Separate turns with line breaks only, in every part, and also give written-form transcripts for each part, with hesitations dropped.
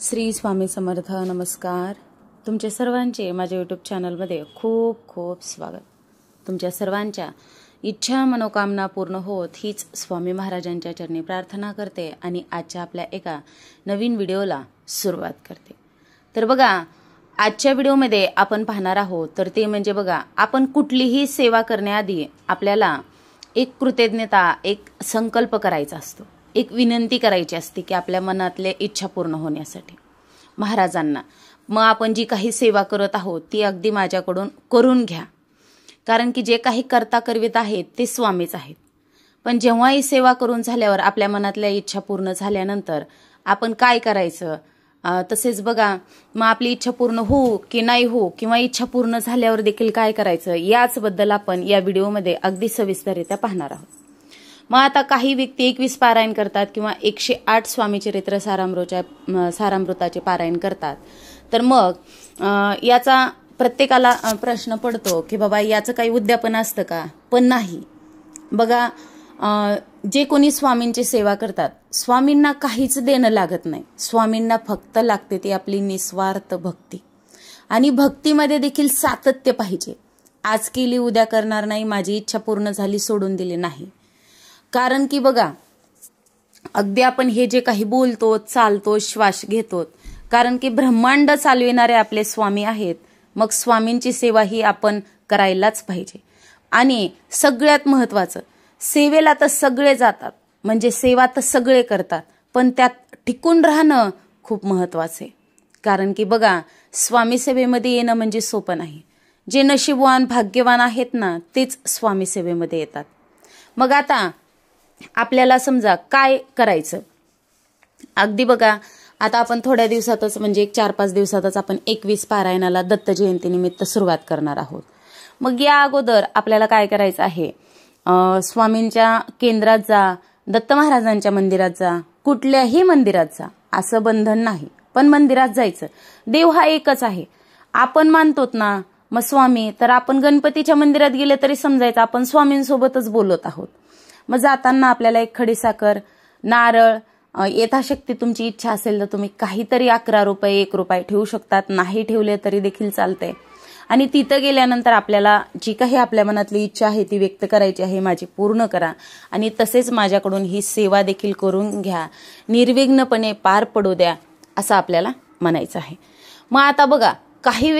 श्री स्वामी समर्थ. नमस्कार. तुमचे सर्वांचे माझ्या यूट्यूब चॅनलमध्ये खूप खूप स्वागत. तुमच्या सर्वांच्या इच्छा मनोकामना पूर्ण होत हीच स्वामी महाराजांच्या चरणी प्रार्थना करते आणि आजच्या आपल्या एका नवीन व्हिडिओला सुरुवात करते. तर बघा, आजच्या व्हिडिओमध्ये आपण पाहणार आहोत तर ते म्हणजे बघा, आपण कुठलीही सेवा करण्याआधी आपल्याला एक कृतज्ञता, एक संकल्प करायचा असतो, एक विनंती करायची असते की आपल्या मनातल्या इच्छा पूर्ण होण्यासाठी महाराजांना. मग आपण जी काही सेवा करत आहोत ती अगदी माझ्याकडून करून घ्या, कारण की जे काही करता करवित आहेत ते स्वामीच आहेत. पण जेव्हा ही सेवा करून झाल्यावर आपल्या मनातल्या इच्छा पूर्ण झाल्यानंतर आपण काय करायचं, तसेच बघा, मग आपली इच्छा पूर्ण हो की नाही हो, किंवा इच्छा पूर्ण झाल्यावर देखील काय करायचं, याचबद्दल आपण या व्हिडिओमध्ये अगदी सविस्तररित्या पाहणार आहोत. मग आता काही व्यक्ती 21 पारायण करतात किंवा 108 स्वामी चरित्र सारामृताचे पारायण करतात. तर मग याचा प्रत्येकाला प्रश्न पडतो की बाबा याचं काही उद्यापन असतं का? पण नाही. बघा, जे कोणी स्वामींची सेवा करतात, स्वामींना काहीच देणं लागत नाही. स्वामींना फक्त लागते ती आपली निस्वार्थ भक्ती, आणि भक्तीमध्ये देखील सातत्य पाहिजे. आज केली उद्या करणार नाही, माझी इच्छा पूर्ण झाली सोडून दिली नाही. कारण की बघा, अगदी आपण हे जे काही बोलतो, चालतो, श्वास घेतो, कारण की ब्रह्मांड चालविणारे आपले स्वामी आहेत. मग स्वामींची सेवा ही आपण करायलाच पाहिजे. आणि सगळ्यात महत्वाचं, सेवेला तर सगळे जातात, म्हणजे सेवा तर सगळे करतात, पण त्यात टिकून राहणं खूप महत्वाचं आहे. कारण की बघा, स्वामी सेवेमध्ये येणं म्हणजे सोपं नाही. जे नशीबवान भाग्यवान आहेत ना, तेच स्वामी सेवेमध्ये येतात. मग आता आपल्याला समजा काय करायचं, अगदी बघा, आता आपण थोड्या दिवसातच म्हणजे 4-5 दिवसातच आपण 21 पारायणाला दत्त जयंतीनिमित्त सुरुवात करणार आहोत. मग या अगोदर आपल्याला काय करायचं आहे, स्वामींच्या केंद्रात जा, दत्त महाराजांच्या मंदिरात जा, कुठल्याही मंदिरात जा, असं बंधन नाही, पण मंदिरात जायचं. देव हा एकच आहे. आपण मानतोत ना मग स्वामी, तर आपण गणपतीच्या मंदिरात गेले तरी समजायचं आपण स्वामींसोबतच बोलत आहोत. मग जाताना आपल्याला एक खडीसाखर, नारळ, यथाशक्ती तुमची इच्छा असेल तर तुम्ही काहीतरी 11 रुपये 1 रुपये ठेवू शकतात, नाही ठेवले तरी देखील चालते. आणि तिथं गेल्यानंतर आपल्याला जी काही आपल्या मनातली इच्छा आहे ती व्यक्त करायची आहे, माझी पूर्ण करा, आणि तसेच माझ्याकडून ही सेवा देखील करून घ्या, निर्विघ्नपणे पार पडू द्या, असं आपल्याला म्हणायचं आहे. मग आता बघा, काही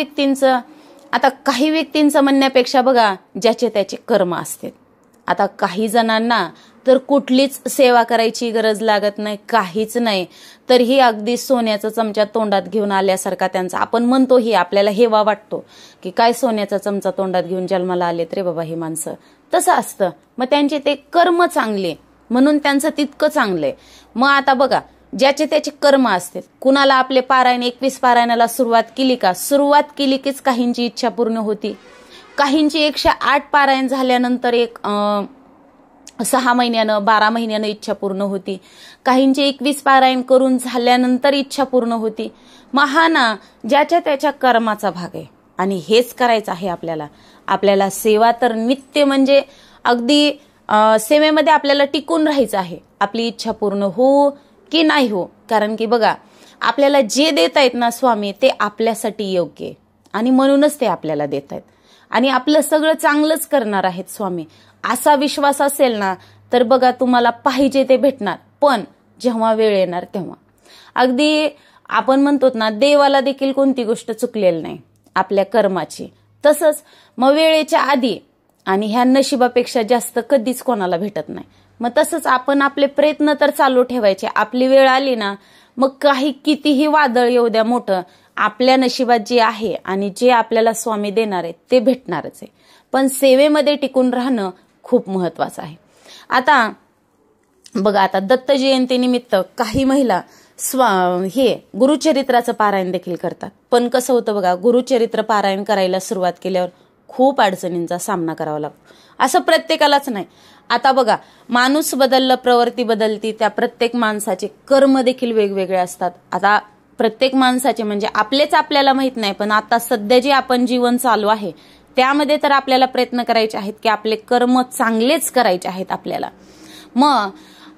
व्यक्तींचं म्हणण्यापेक्षा बघा, ज्याचे त्याचे कर्म असते. आता काही जणांना तर कुठलीच सेवा करायची गरज लागत नाही, काहीच नाही, तर ही अगदी सोन्याचा चमचा तोंडात घेऊन आल्यासारखा त्यांचा, आपण म्हणतो ही, आपल्याला हेवा वाटतो की काय सोन्याचा चमचा तोंडात घेऊन जन्माला आलेत रे बाबा ही माणसं, तसं असतं. मग त्यांचे ते कर्म चांगले म्हणून त्यांचं तितकं चांगलंय. मग आता बघा, ज्याचे त्याचे कर्म असते. कुणाला आपले पारायण 21 पारायणाला सुरुवात केली का, सुरुवात केली कीच काहींची इच्छा पूर्ण होती. काहींची 108 पारायण झाल्यानंतर एक 6 महिन्यानं 12 महिन्यानं इच्छा पूर्ण होती. काहींची 21 पारायण करून झाल्यानंतर इच्छा पूर्ण होती. मग हा ना, ज्याच्या त्याच्या कर्माचा भाग आहे, आणि हेच करायचं आहे आपल्याला. आपल्याला सेवा तर नित्य म्हणजे अगदी सेवेमध्ये आपल्याला टिकून राहायचं आहे, आपली इच्छा पूर्ण हो की नाही हो. कारण की बघा, आपल्याला जे देत आहेत ना स्वामी, ते आपल्यासाठी योग्य आहे, आणि म्हणूनच ते आपल्याला देत आहेत, आणि आपलं सगळं चांगलंच करणार आहेत स्वामी, असा विश्वास असेल ना, तर बघा तुम्हाला पाहिजे ते भेटणार. पण जेव्हा वेळ येणार तेव्हा, अगदी आपण म्हणतो ना, देवाला देखील कोणती गोष्ट चुकलेली नाही आपल्या कर्माची. तसंच मग वेळेच्या आधी आणि ह्या नशिबापेक्षा जास्त कधीच कोणाला भेटत नाही. मग तसंच आपण आपले प्रयत्न तर चालू ठेवायचे. आपली वेळ आली ना, मग काही कितीही वादळ येऊ द्या मोठं, आपल्या नशिबात जे आहे आणि जे आपल्याला स्वामी देणार आहे ते भेटणारच आहे. पण सेवेमध्ये टिकून राहणं खूप महत्वाचं आहे. आता बघा, आता दत्त जयंतीनिमित्त काही महिला गुरुचरित्राचं पारायण देखील करतात. पण कसं होतं बघा, गुरुचरित्र पारायण करायला सुरुवात केल्यावर खूप अडचणींचा सामना करावा लागतो. असं प्रत्येकालाच नाही. आता बघा, माणूस बदललं, प्रवृत्ती बदलती, त्या प्रत्येक माणसाचे कर्म देखील वेगवेगळे असतात. आता प्रत्येक माणसाचे म्हणजे आपलेच आपल्याला माहित नाही, पण आता सध्या जे आपण जीवन चालू आहे त्यामध्ये तर आपल्याला प्रयत्न करायचे आहेत की आपले कर्म चांगलेच करायचे आहेत आपल्याला. मग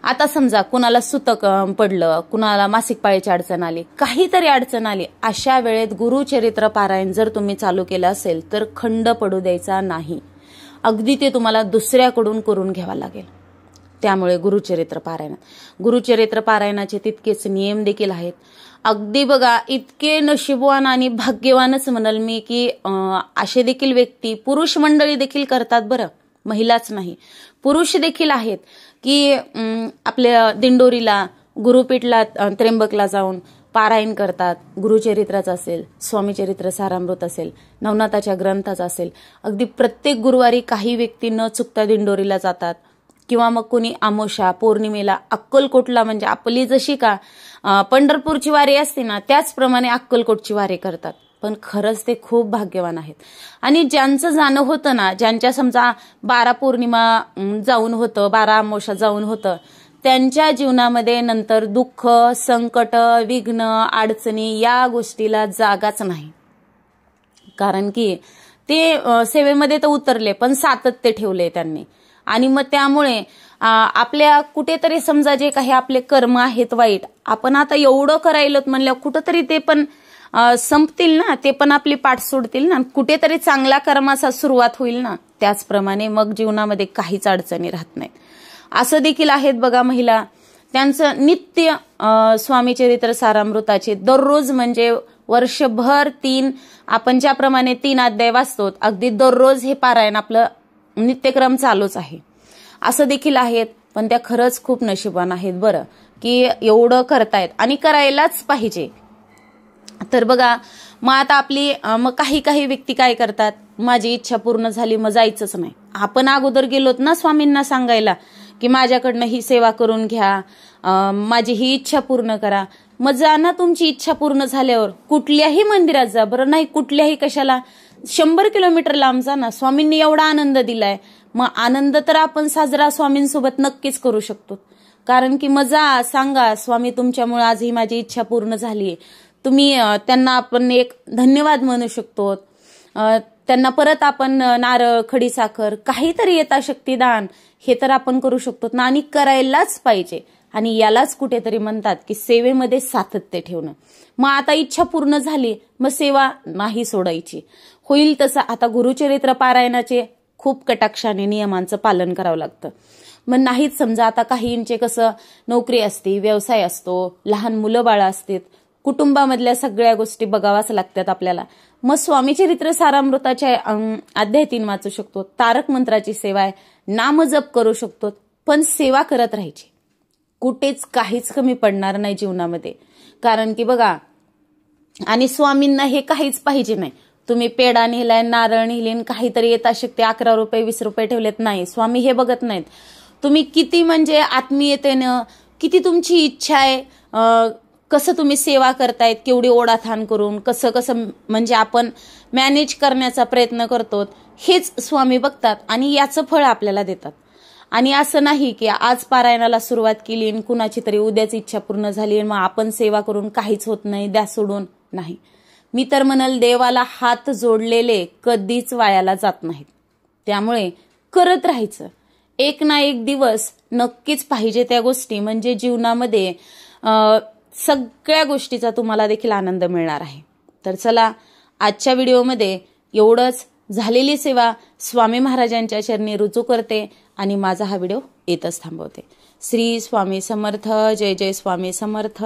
आता समजा कुणाला सुतक पडलं, कुणाला मासिक पाळीची अडचण आली, काहीतरी अडचण आली, अशा वेळेत गुरुचरित्र पारायण जर तुम्ही चालू केलं असेल तर खंड पडू द्यायचा नाही. अगदी ते तुम्हाला दुसऱ्याकडून करून घ्यावं लागेल. त्यामुळे गुरुचरित्र पारायणाचे तितकेच नियम देखील आहेत. अगदी बघा, इतके नशीबवान आणि भाग्यवानच म्हणाल मी की असे देखील व्यक्ती, पुरुष मंडळी देखील करतात बरं, महिलाच नाही, पुरुष देखील आहेत की आपल्या दिंडोरीला, गुरुपीठला, त्र्यंबकला जाऊन पारायण करतात. गुरुचरित्राचं असेल, स्वामीचरित्र सारामृत असेल, नवनाथाच्या ग्रंथाचा असेल. अगदी प्रत्येक गुरुवारी काही व्यक्ती न चुकता दिंडोरीला जातात. किंवा मग कोणी अमावस्या, पौर्णिमेला अक्कलकोटला, म्हणजे आपली जशी का पंढरपूरची वारी असते ना, त्याचप्रमाणे अक्कलकोटची वारी करतात. पण खरंच ते खूप भाग्यवान आहेत. आणि ज्यांचं जाणं होतं ना, ज्यांच्या समजा 12 पौर्णिमा जाऊन होतं, 12 अमावस्या जाऊन होतं, त्यांच्या जीवनामध्ये नंतर दुःख, संकट, विघ्न, अडचणी या गोष्टीला जागाच नाही. कारण की ते सेवेमध्ये तर उतरले पण सातत्य ठेवले त्यांनी. आणि मग त्यामुळे आपल्या कुठेतरी समजा जे काही आपले कर्म आहेत वाईट, आपण आता एवढं करायला म्हणल्यावर कुठंतरी ते पण संपतील ना, ते पण आपली पाठ सोडतील ना, कुठेतरी चांगल्या कर्माचा सुरुवात होईल ना. त्याचप्रमाणे मग जीवनामध्ये काहीच अडचणी राहत नाहीत. असं देखील आहेत बघा महिला, त्यांचं नित्य स्वामीचरित्र सारामृताचे दररोज, म्हणजे वर्षभर आपण ज्याप्रमाणे 3 अध्याय वाचतो, अगदी दररोज हे पारायण आपलं नित्यक्रम चालूच आहे. असं देखील आहेत. पण त्या खरंच खूप नशिबान आहेत बरं, की एवढं करतायत आणि करायलाच पाहिजे. तर बघा, मग आता आपली काही व्यक्ती काय करतात, माझी इच्छा पूर्ण झाली मग जायचंच नाही. आपण अगोदर गेलोत ना स्वामींना सांगायला की माझ्याकडनं ही सेवा करून घ्या, माझी ही इच्छा पूर्ण करा. मग जा ना, तुमची इच्छा पूर्ण झाल्यावर कुठल्याही मंदिरात जा बरं, नाही कुठल्याही कशाला, 100 किलोमीटर लांब जा ना. स्वामींनी एवढा आनंद दिलाय, मग आनंद तर आपण साजरा स्वामींसोबत नक्कीच करू शकतो. कारण की मग जा, सांगा, स्वामी तुमच्यामुळे आज ही माझी इच्छा पूर्ण झाली. तुम्ही त्यांना आपण एक धन्यवाद म्हणू शकतो. त्यांना परत आपण नारळ, खडीसाखर, काहीतरी यथाशक्ती दान हे तर आपण करू शकतो ना, आणि करायलाच पाहिजे. आणि यालाच कुठेतरी म्हणतात की सेवेमध्ये सातत्य ठेवणं. मग आता इच्छा पूर्ण झाली, मग सेवा नाही सोडायची. होईल तसं आता गुरुचरित्र पारायणाचे खूप कटाक्षाने नियमांचं पालन करावं लागतं. मग नाहीच समजा, आता काहींचे कसं नोकरी असते, व्यवसाय असतो, लहान मुलं बाळं असतात, कुटुंबामधल्या सगळ्या गोष्टी बघाव्याच लागतात आपल्याला. मग स्वामीचरित्र सारामृताच्या अध्याय 3 वाचू शकतो, तारक मंत्राची सेवा आहे, नामजप करू शकतो. पण सेवा करत राहायची, कुठेच काहीच कमी पडणार नाही जीवनामध्ये. कारण की बघा, आणि स्वामींना हे काहीच पाहिजे नाही. तुम्ही पेढा नेलाय, नारळ नेलीन, काहीतरी यथाशक्ती 11 रुपये 20 रुपये ठेवलेत, नाही, स्वामी हे बघत नाहीत. तुम्ही किती म्हणजे आत्मीयतेनं, किती तुमची इच्छा आहे, कसं तुम्ही सेवा करतायत, केवढी ओढाताण करून, कसं म्हणजे आपण मॅनेज करण्याचा प्रयत्न करतो, हेच स्वामी बघतात आणि याचं फळ आपल्याला देतात. आणि असं नाही की आज पारायणाला सुरुवात केली आणि कुणाची तरी उद्याच इच्छा पूर्ण झाली मग आपण सेवा करून काहीच होत नाही, द्या सोडून. नाही, मी तर म्हणाल देवाला हात जोडलेले कधीच वायाला जात नाहीत. त्यामुळे करत राहायचं. एक ना एक दिवस नक्कीच पाहिजे त्या गोष्टी, म्हणजे जीवनामध्ये सगळ्या गोष्टीचा तुम्हाला देखील आनंद मिळणार आहे. तर चला, आजच्या व्हिडिओमध्ये एवढंच. झालेली सेवा स्वामी महाराजांच्या चरणी रुजू करते आणि माझा हा व्हिडिओ येतच थांबवते. श्री स्वामी समर्थ. जय जय स्वामी समर्थ.